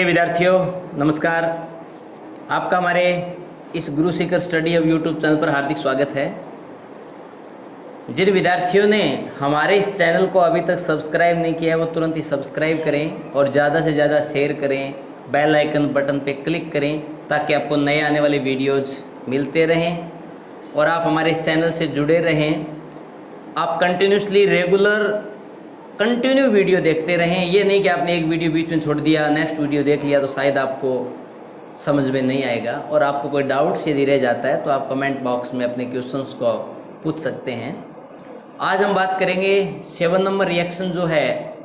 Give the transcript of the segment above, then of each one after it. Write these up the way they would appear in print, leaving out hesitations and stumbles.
विद्यार्थियों, नमस्कार। आपका हमारे इस गुरु सीकर स्टडी अब यूट्यूब चैनल पर हार्दिक स्वागत है। जिन विद्यार्थियों ने हमारे इस चैनल को अभी तक सब्सक्राइब नहीं किया है वो तुरंत ही सब्सक्राइब करें और ज़्यादा से ज़्यादा शेयर करें, बेल आइकन बटन पे क्लिक करें ताकि आपको नए आने वाले वीडियोज़ मिलते रहें और आप हमारे इस चैनल से जुड़े रहें। आप कंटिन्यू वीडियो देखते रहें। ये नहीं कि आपने एक वीडियो बीच में छोड़ दिया, नेक्स्ट वीडियो देख लिया तो शायद आपको समझ में नहीं आएगा। और आपको कोई डाउट्स यदि रह जाता है तो आप कमेंट बॉक्स में अपने क्वेश्चंस को पूछ सकते हैं। आज हम बात करेंगे 7 नंबर रिएक्शन जो है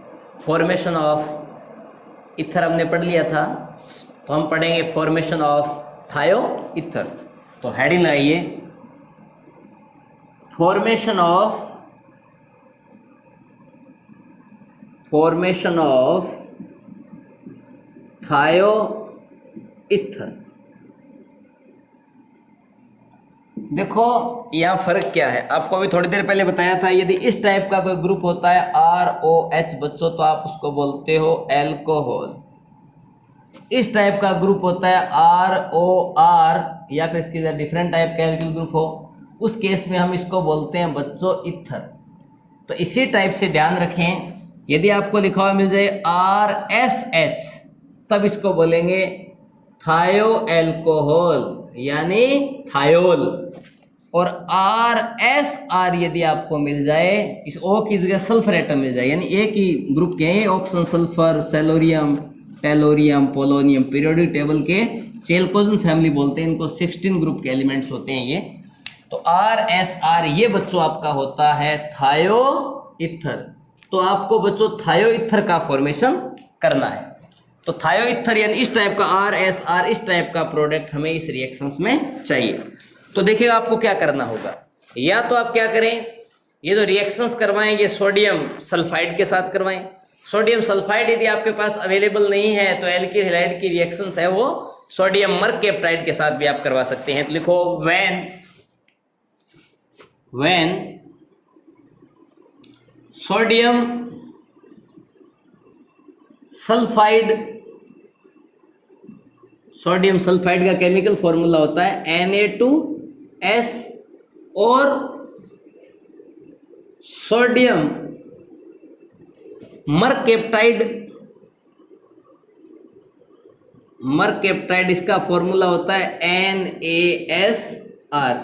फॉर्मेशन ऑफ ईथर हमने पढ़ लिया था, तो हम पढ़ेंगे फॉर्मेशन ऑफ थायो ईथर। तो हेडिंग लगाइए, फॉर्मेशन ऑफ थायो ईथर। देखो यहाँ फर्क क्या है, आपको अभी थोड़ी देर पहले बताया था। यदि इस टाइप का कोई ग्रुप होता है ROH बच्चों तो आप उसको बोलते हो एल्कोहल। इस टाइप का ग्रुप होता है ROR या फिर इसके डिफरेंट टाइप का एल्किल ग्रुप हो, उस केस में हम इसको बोलते हैं बच्चों ईथर। तो इसी टाइप से ध्यान रखें, यदि आपको लिखा हुआ मिल जाए RSH तब इसको बोलेंगे थायो एल्कोहल यानी थायोल। और RSR यदि आपको मिल जाए, इस O की जगह सल्फर एटम मिल जाए, यानी एक ही ग्रुप के हैं, oxygen, sulphur, selenium, tellurium, polonium, periodic table के चेल्कोजन फैमिली बोलते हैं इनको। 16 ग्रुप के एलिमेंट्स होते हैं ये। तो RSR ये बच्चों आपका होता है थायो ईथर। तो आपको बच्चों थायो ईथर का फॉर्मेशन करना है। तो थायो ईथर यानी इस टाइप का RSR, इस टाइप का प्रोडक्ट हमें इस रिएक्शंस में चाहिए। तो देखिएगा आपको क्या करना होगा। या तो आप क्या करें, ये जो रिएक्शंस करवाएंगे सोडियम सल्फाइड के साथ करवाएं। सोडियम सल्फाइड यदि आपके पास अवेलेबल नहीं है तो एल्किल हैलाइड की रिएक्शंस है वो सोडियम मर्केप्टाइड के साथ भी आप करवा सकते हैं। तो लिखो when सोडियम सल्फाइड का केमिकल फॉर्मूला होता है Na2S और सोडियम मर्केप्टाइड इसका फॉर्मूला होता है NaSR।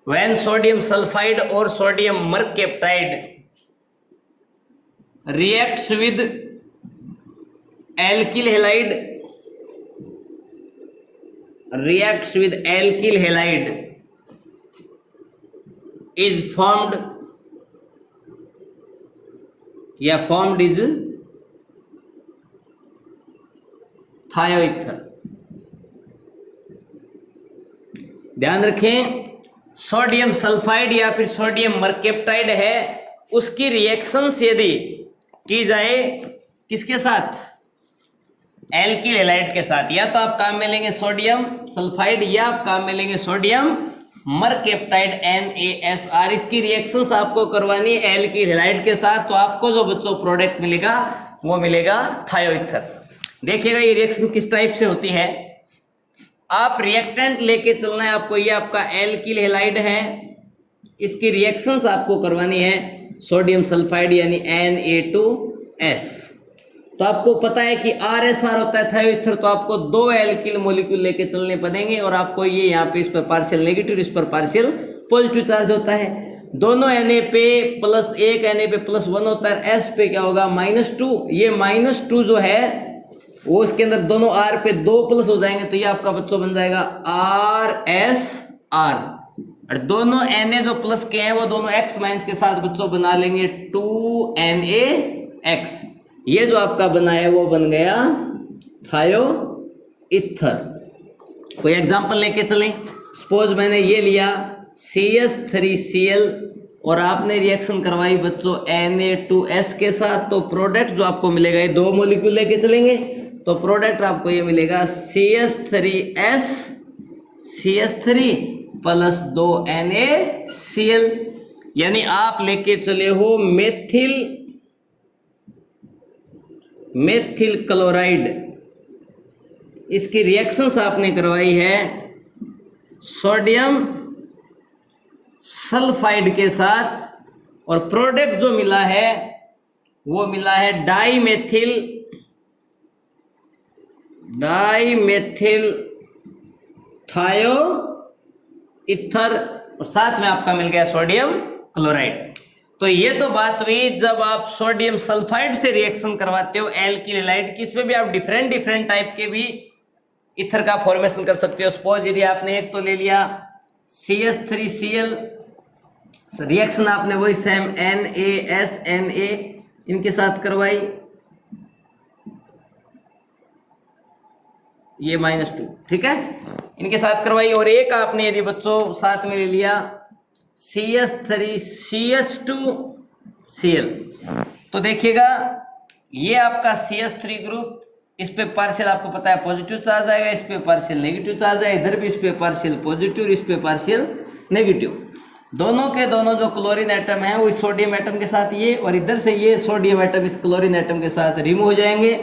when सोडियम सल्फाइड और sodium mercaptide reacts with alkyl halide is formed is thioether. ध्यान रखें, सोडियम सल्फाइड या फिर सोडियम मर्केप्टाइड है, उसकी रिएक्शंस यदि की जाए किसके साथ, एल्किल हैलाइड के साथ, या तो आप काम में लेंगे सोडियम सल्फाइड या आप काम में लेंगे सोडियम मर्केप्टाइड NaSR। इसकी रिएक्शंस आपको करवानी है एल्किल हैलाइड के साथ। तो आपको जो बच्चों प्रोडक्ट मिलेगा वो मिलेगा थायोईथर। देखिएगा ये रिएक्शन किस टाइप से होती है। आप रिएक्टेंट लेके चलना है आपको। ये आपका एल्किल हैलाइड है, इसकी रिएक्शंस आपको करवानी है सोडियम सल्फाइड यानी Na2S। तो आपको पता है कि RSR होता है थायोईथर, तो आपको 2 एल्किल मॉलिक्यूल लेके चलने पड़ेंगे। और आपको ये यहाँ पे इस पर पार्शियल नेगेटिव, इस पर पार्शियल पॉजिटिव चार्ज होता है। दोनों Na पे प्लस 1 Na पे +1 होता है, S पे क्या होगा -2। ये -2 जो है वो इसके अंदर दोनों R पे 2 प्लस हो जाएंगे, तो ये आपका बच्चों बन जाएगा RSR। और दोनों Na जो प्लस के हैं वो दोनों X माइनस के साथ बच्चों बना लेंगे 2NaX। ये जो आपका बना है वो बन गया थायो ईथर। कोई एग्जांपल लेके चलें। सपोज मैंने ये लिया CS3Cl और आपने रिएक्शन करवाई बच्चों Na2S के साथ, तो प्रोडक्ट जो आपको मिलेगा ये 2 मॉलिक्यूल लेके चलेंगे, तो प्रोडक्ट आपको ये मिलेगा CS3 प्लस 2NaCl। यानी आप लेके चले हो मेथिल क्लोराइड इसकी रिएक्शंस आपने करवाई है सोडियम सल्फाइड के साथ, और प्रोडक्ट जो मिला है वो मिला है डाईमेथिल थायो इथर, और साथ में आपका मिल गया सोडियम क्लोराइड। तो ये तो बात हुई जब आप सोडियम सल्फाइड से रिएक्शन करवाते हो एल्किल हैलाइड की। इसमें भी आप डिफरेंट टाइप के भी इथर का फॉर्मेशन कर सकते हो। सपोज यदि आपने एक तो ले लिया CH3Cl, रिएक्शन आपने वही सेम NaSNA इनके साथ करवाई, ये -2, ठीक है, इनके साथ करवाई। और एक आपने यदि बच्चों साथ में ले लिया CH3CH2Cl, तो देखिएगा ये आपका CH3 ग्रुप, इस पे पार्शियल आपको पता है पॉजिटिव चार्ज आएगा, इस पे पार्शियल नेगेटिव चार्ज आएगा, इधर भी इस पे पार्शियल पॉजिटिव और इस पे पार्शियल नेगेटिव। दोनों के दोनों जो क्लोरीन एटम है वो इस सोडियम एटम के साथ ये, और इधर से ये सोडियम एटम इस क्लोरीन एटम के साथ रिमूव हो जाएंगे,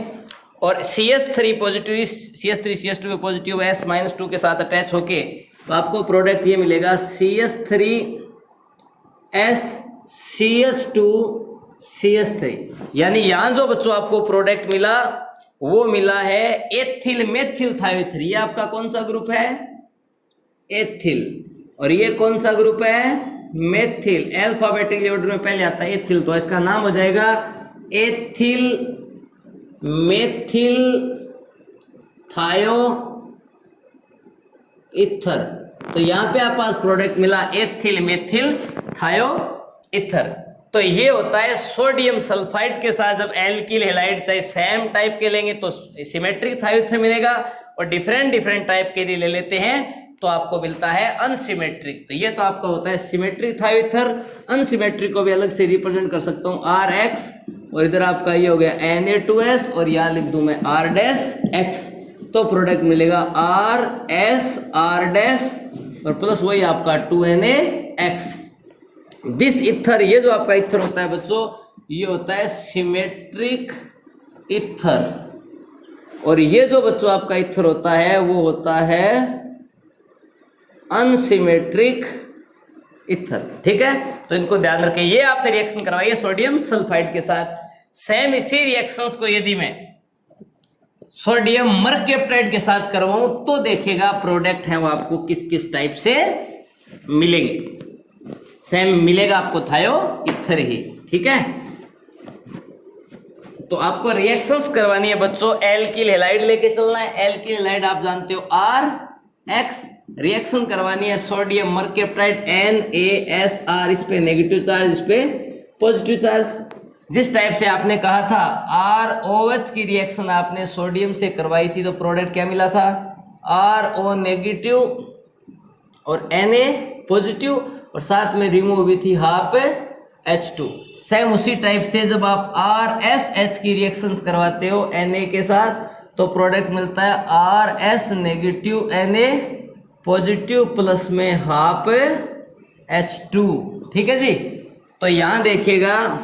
और CH3 पॉजिटिव CH3 CH2 पे पॉजिटिव S-2 के साथ अटैच होके तो आपको प्रोडक्ट ये मिलेगा CH3SCH2CH3। यानी यहां जो बच्चों आपको प्रोडक्ट मिला वो मिला है एथिल मेथिल थायोथर। ये आपका कौन सा ग्रुप है? एथिल। और ये कौन सा ग्रुप है? मेथिल। अल्फाबेटिक ऑर्डर में पहले आता है एथिल, तो इसका नाम हो जाएगा एथिल मेथिल थायो इथर। तो यहां पे आप पास प्रोडक्ट मिला एथिल मेथिल थायो इथर। तो ये होता है सोडियम सल्फाइड के साथ जब एल्किल हैलाइड चाहे सेम टाइप के लेंगे तो सिमेट्रिक थायोइथर मिलेगा, और डिफरेंट टाइप के यदि ले लेते हैं तो आपको मिलता है अनसिमेट्रिक। तो ये तो आपका होता है सिमेट्रिक थायोइथर। अनसिमेट्रिक को भी अलग से रिप्रेजेंट कर सकता हूं RX, और इधर आपका ये हो गया Na2S, और यहां लिख दूं मैं R'(X). तो प्रोडक्ट मिलेगा RS R' और प्लस वही आपका 2NaX। दिस इथर, ये जो आपका इथर होता है बच्चों, ये होता है सिमेट्रिक इथर, और ये जो बच्चों आपका इथर होता है वो होता है अनसिमेट्रिक इथर। ठीक है, तो इनको ध्यान रखें। ये आपने रिएक्शन करवाई है सोडियम सल्फाइड के साथ। सेम इसी रिएक्शंस को यदि मैं सोडियम मरकैप्टाइड के साथ करवाऊं तो देखिएगा प्रोडक्ट है वो आपको किस किस टाइप से मिलेंगे। सेम मिलेगा आपको थायो इथर ही। ठीक है, तो आपको रिएक्शंस करवानी है बच्चों। एल्किल हैलाइड लेके चलना है। एल्किल हैलाइड आप जानते हो RX। रिएक्शन करवानी है सोडियम मरकैप्टाइड NaSR, इस पे नेगेटिव चार्ज, इस पे पॉजिटिव चार्ज। जिस टाइप से आपने कहा था ROH की रिएक्शन आपने सोडियम से करवाई थी तो प्रोडक्ट क्या मिला था? RO नेगेटिव और Na पॉजिटिव, और साथ में रिमूव हुई थी हाफ H2। सेम उसी टाइप से जब आप RSH की रिएक्शंस करवाते हो Na के साथ तो प्रोडक्ट मिलता है RS negative Na positive plus में हाफ H2। ठीक है जी, तो यहां देखिएगा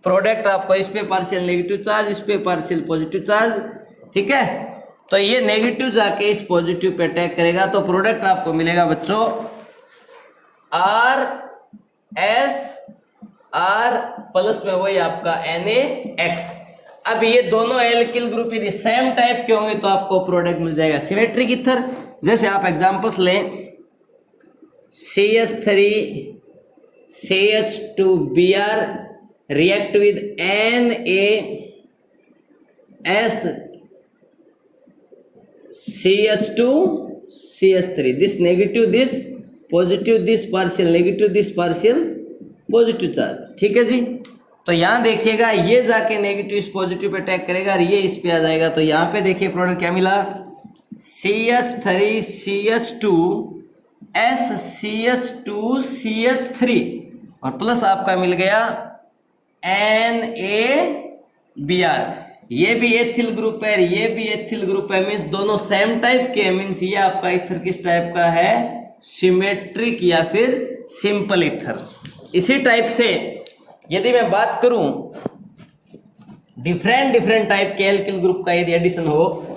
प्रोडक्ट आपको इस पे पार्शियल नेगेटिव चार्ज, इस पे पार्शियल पॉजिटिव चार्ज। ठीक है, तो ये नेगेटिव जाके इस पॉजिटिव पे अटैक करेगा तो प्रोडक्ट आपको मिलेगा बच्चों RSR प्लस में वही आपका NaX। अब ये दोनों एल्किल ग्रुप यदि सेम टाइप के होंगे तो आपको प्रोडक्ट मिल जाएगा सिमेट्रिक इथर। जैसे आप एग्जांपल्स लें, CH3 CH2Br react with NaS CH2 CH3, this negative, this positive, this partial negative, this partial positive charge। ठीक है जी, तो यहां देखिएगा ये जाके नेगेटिव इस पॉजिटिव पे अटैक करेगा और ये इस पे आ जाएगा। तो यहां पे देखिए प्रोडक्ट क्या मिला? CH3 CH2 SCH2 CH3 और प्लस आपका मिल गया NaBr। ये भी एथिल ग्रुप है, ये भी एथिल ग्रुप है, मीन्स दोनों सेम टाइप के। मीन्स ये आपका इथर किस टाइप का है? सिमेट्रिक या फिर सिंपल इथर। इसी टाइप से यदि मैं बात करूं डिफरेंट टाइप के एल्किल ग्रुप का यदि एडिशन हो,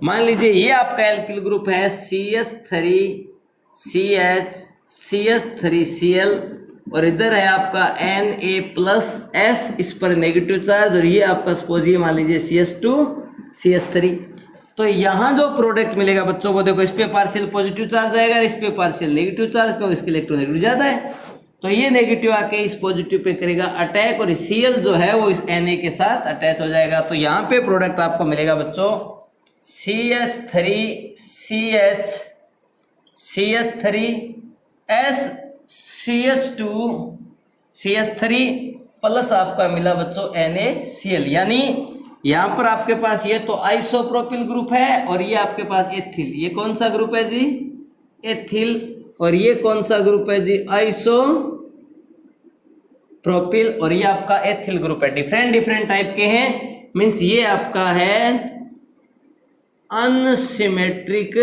मान लीजिए ये आपका एल्किल ग्रुप है CH3CH3Cl और इधर है आपका Na+S, इस पर नेगेटिव चार्ज, और ये आपका सपोज ये मान लीजिए CH2CH3। तो यहाँ जो प्रोडक्ट मिलेगा बच्चों को, देखो इस पे पार्शियल पॉजिटिव चार्ज आएगा, इस पे पार्शियल नेगेटिव चार्ज, क्योंकि इसके इलेक्ट्रोनेगेटिव ज्यादा है, तो ये नेगेटिव आके इस पॉजिटिव पे करेगा अटैक और Cl जो है वो इस Na के साथ अटैच हो जाएगा। तो यहाँ पे प्रोडक्ट आपको मिलेगा बच्चों CH3CH3S CH2CH3 प्लस आपका मिला बच्चों NaCl, यानी यहाँ पर आपके पास ये तो आइसोप्रोपिल ग्रुप है और ये आपके पास एथिल। ये कौन सा ग्रुप है जी? एथिल। और ये कौन सा ग्रुप है जी? आइसोप्रोपिल। और ये आपका एथिल ग्रुप है। डिफरेंट टाइप के हैं, मीन्स ये आपका है अनसिमेट्रिक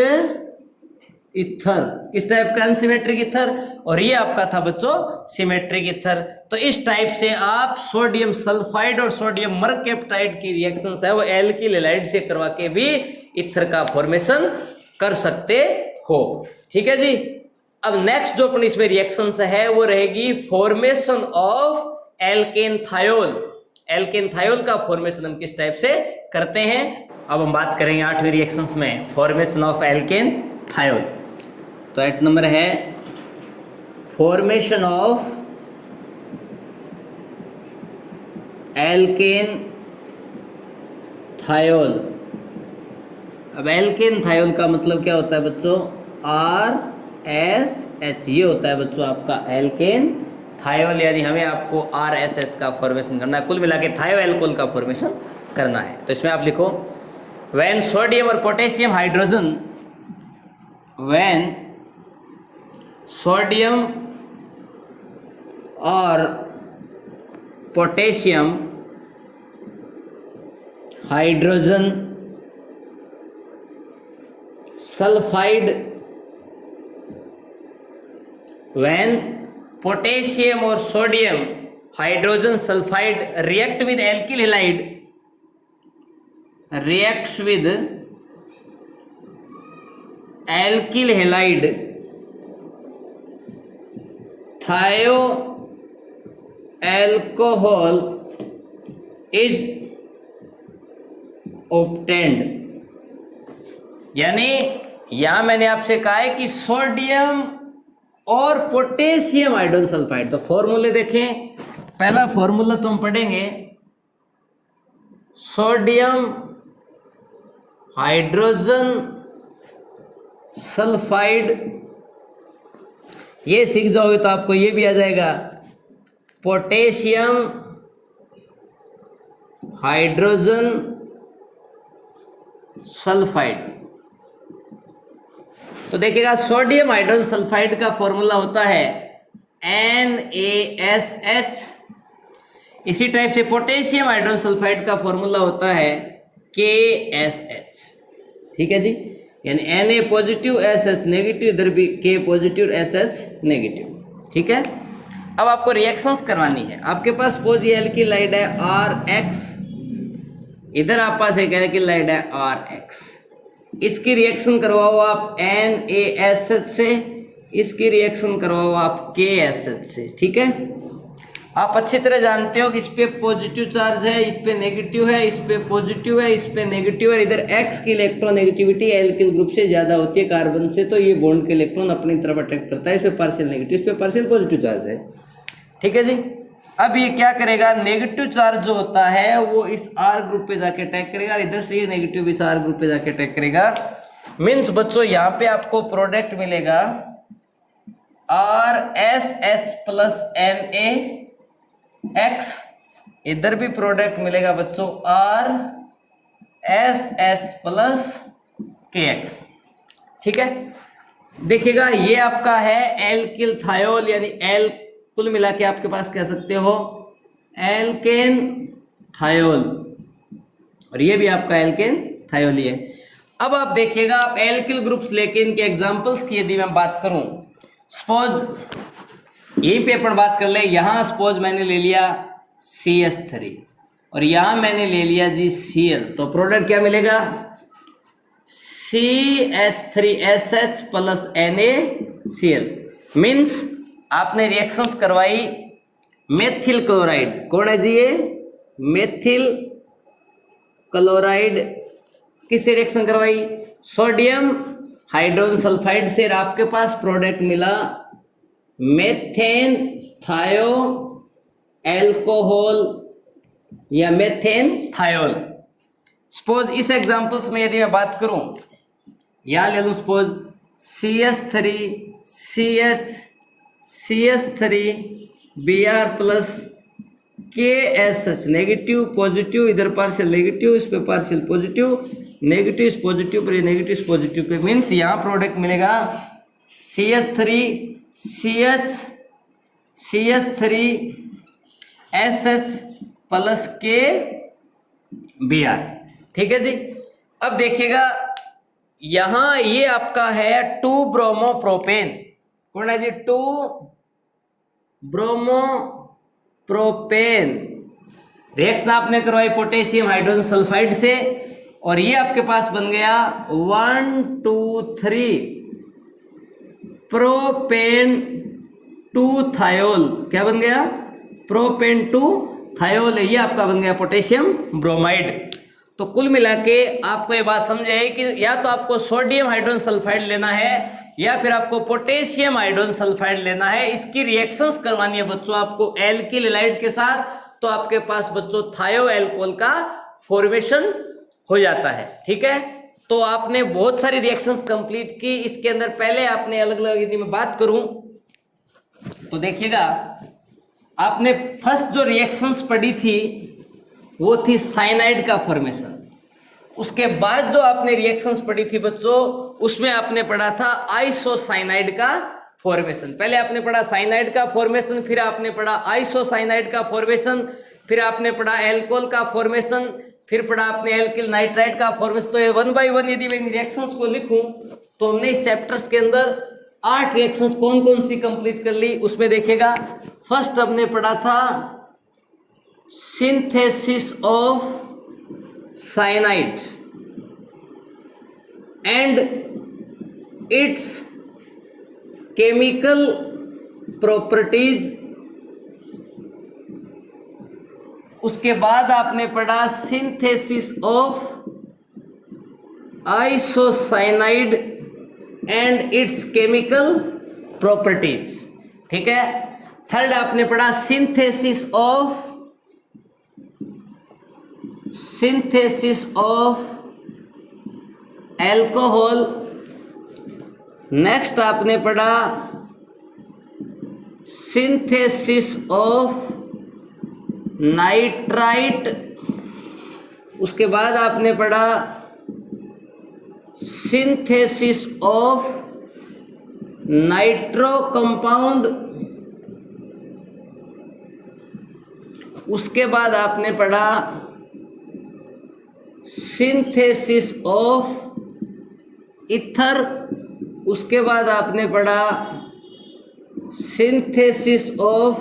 इथर। किस टाइप का? Unsymmetric ether. और ये आपका था बच्चों सिमेट्रिक इथर। तो इस टाइप से आप सोडियम सल्फाइड और सोडियम मरकैप्टाइड की रिएक्शंस है वो एल्किल हैलाइड से करवा के भी इथर का फॉर्मेशन कर सकते हो। ठीक है जी। अब नेक्स्ट जो अपन इसमें रिएक्शंस है वो रहेगी formation of alkane thiol. Alkane thiol का फॉर्मेशन हम किस टाइप से करते हैं, अब हम बात करेंगे 8वीं रिएक्शंस में, फॉर्मेशन ऑफ एल्केन थायोल। तो 8 नंबर है फॉर्मेशन ऑफ एल्केन थायोल। अब एल्केन थायोल का मतलब क्या होता है बच्चों? RSH। ये होता है बच्चों आपका एल्केन थायोल, यानी हमें आपको RSH का फॉर्मेशन करना है, कुल मिला के थायो एल्कोहल का फॉर्मेशन करना है। तो इसमें आप लिखो when sodium और potassium hydrogen, when sodium और potassium hydrogen sulfide, when potassium और sodium hydrogen sulfide react with alkyl halide, reacts with alkyl halide, thioalcohol is obtained। यानी यहां मैंने आपसे कहा है कि सोडियम और पोटेशियम हाइड्रोजन सल्फाइड। तो फॉर्मूले देखें, पहला फॉर्मूला तो हम पढ़ेंगे सोडियम हाइड्रोजन सल्फाइड, ये सीख जाओगे तो आपको ये भी आ जाएगा पोटेशियम हाइड्रोजन सल्फाइड। तो देखिएगा सोडियम हाइड्रोजन सल्फाइड का फॉर्मूला होता है NaSH। इसी टाइप से पोटेशियम हाइड्रोजन सल्फाइड का फॉर्मूला होता है KSH। ठीक है जी, यानी Na पॉजिटिव SH नेगेटिव, इधर भी K पॉजिटिव SH नेगेटिव। ठीक है, अब आपको रिएक्शंस करवानी है। आपके पास सपोज ये एल्किल हाइड है RX, इधर आप पास एक एल्किल हाइड है RX, इसकी रिएक्शन करवाओ आप NaSH से, इसकी रिएक्शन करवाओ आप KSH से। ठीक है, आप अच्छी तरह जानते हो कि इस पे पॉजिटिव चार्ज है, इस पे नेगेटिव है, इस पे पॉजिटिव है, इस पे नेगेटिव है। इधर X की इलेक्ट्रोनेगेटिविटी एल्किल ग्रुप से ज्यादा होती है कार्बन से, तो ये बॉन्ड के इलेक्ट्रॉन अपनी तरफ अट्रैक्ट करता है। इस पे पार्शियल नेगेटिव, इस पे पार्शियल पॉजिटिव चार्ज है। ठीक है जी, अब ये क्या करेगा, नेगेटिव चार्ज जो होता है वो इस R ग्रुप पे जाके अटैक करेगा, इधर से ये नेगेटिव इस R ग्रुप पे जाके अटैक करेगा। मीन्स बच्चों यहाँ पे आपको प्रोडक्ट मिलेगा RSH प्लस NaX, इधर भी प्रोडक्ट मिलेगा बच्चों RSH प्लस KX। ठीक है, देखिएगा ये आपका है एल्किल थायोल, यानी एल, कुल मिला के आपके पास कह सकते हो एल्केन थायोल, और ये भी आपका एल्केन थायोल ही है। अब आप देखिएगा, आप एल्किल ग्रुप्स लेके इनके एग्जांपल्स की यदि मैं बात करूं, सपोज यहीं पे अपन बात कर ले, यहां सपोज मैंने ले लिया CH3 और यहां मैंने ले लिया जी Cl, तो प्रोडक्ट क्या मिलेगा CH3SH प्लस NaCl। मीन्स आपने रिएक्शंस करवाई मेथिल क्लोराइड, कौन है जी ये, मेथिल क्लोराइड किससे रिएक्शन करवाई, सोडियम हाइड्रोजन सल्फाइड से, आपके पास प्रोडक्ट मिला मेथेन थायो एल्कोहल या मेथेन थायोल। सपोज इस एग्जांपल्स में यदि मैं बात करूं, यहां ले लूं suppose CH3Br plus KSH negative positive, इधर पार्शियल नेगेटिव, इस पे पार्शियल पॉजिटिव, नेगेटिव इस पॉजिटिव पर, नेगेटिव इस पॉजिटिव पे, मीन्स यहां प्रोडक्ट मिलेगा CH3SH प्लस KBr। ठीक है जी। अब देखिएगा यहां ये आपका है 2 ब्रोमोप्रोपेन, कौन है जी, 2 ब्रोमोप्रोपेन। रिएक्शन आपने करवाई पोटेशियम हाइड्रोजन सल्फाइड से, और ये आपके पास बन गया 1 2 3 प्रोपेन 2 थायोल। क्या बन गया, प्रोपेन 2 थायोल, ये आपका बन गया पोटेशियम ब्रोमाइड। तो कुल मिला के आपको ये बात समझ आई कि या तो आपको सोडियम हाइड्रोजन सल्फाइड लेना है या फिर आपको पोटेशियम हाइड्रोजन सल्फाइड लेना है। इसकी रिएक्शंस करवानी है बच्चों आपको एल्किल हैलाइड के साथ, तो आपके पास बच्चों थायो एल्कोहल का फॉर्मेशन हो जाता है। ठीक है, तो आपने बहुत सारी रिएक्शंस कंप्लीट की। इसके अंदर पहले आपने अलग अलग, यदि मैं बात करूं तो देखिएगा आपने फर्स्ट जो रिएक्शंस पढ़ी थी वो थी साइनाइड का फॉर्मेशन। उसके बाद जो आपने रिएक्शंस पढ़ी थी बच्चों, उसमें आपने पढ़ा था आइसोसाइनाइड का फॉर्मेशन। पहले आपने पढ़ा साइनाइड का फॉर्मेशन, फिर आपने पढ़ा आइसोसाइनाइड का फॉर्मेशन, फिर आपने पढ़ा एल्कोहल का फॉर्मेशन, फिर पढ़ा आपने एल्किल नाइट्राइड का फॉर्मेशन। तो ये 1 बाय 1 यदि मैं रिएक्शंस को लिखूं तो हमने इस चैप्टर्स के अंदर 8 रिएक्शंस कौन कौन सी कंप्लीट कर ली। उसमें देखिएगा फर्स्ट हमने पढ़ा था synthesis of cyanide and it's chemical properties. उसके बाद आपने पढ़ा synthesis of isocyanide and it's chemical properties. ठीक है, थर्ड आपने पढ़ा सिंथेसिस ऑफ एल्कोहल। नेक्स्ट आपने पढ़ा सिंथेसिस ऑफ नाइट्राइट। उसके बाद आपने पढ़ा सिंथेसिस ऑफ नाइट्रो कंपाउंड। उसके बाद आपने पढ़ा सिंथेसिस ऑफ ईथर। उसके बाद आपने पढ़ा सिंथेसिस ऑफ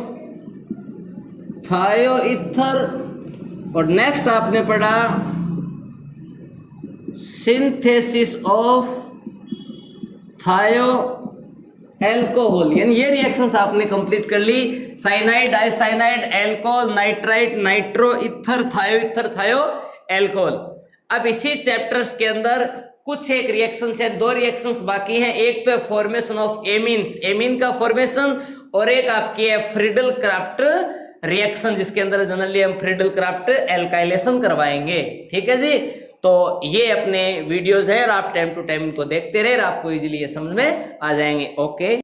थायो ईथर। और नेक्स्ट आपने पढ़ा सिंथेसिस ऑफ थायो एल्कोहल। यानी ये रिएक्शंस आपने कंप्लीट कर ली, cyanide, dicyanide, alcohol, nitrite, nitro ether, thio alcohol. अब इसी चैप्टर्स के अंदर कुछ एक रिएक्शंस है, 2 रिएक्शंस बाकी हैं। एक तो फॉर्मेशन ऑफ एमीन्स, एमीन का फॉर्मेशन, और एक आपकी है फ्रीडल क्राफ्ट रिएक्शन, जिसके अंदर जनरली हम फ्रीडल क्राफ्ट एल्काइलेशन करवाएंगे। ठीक है जी। तो ये अपने वीडियोस है और आप टाइम टू टाइम इनको देखते रहे, आपको इजीली ये समझ में आ जाएंगे। ओके।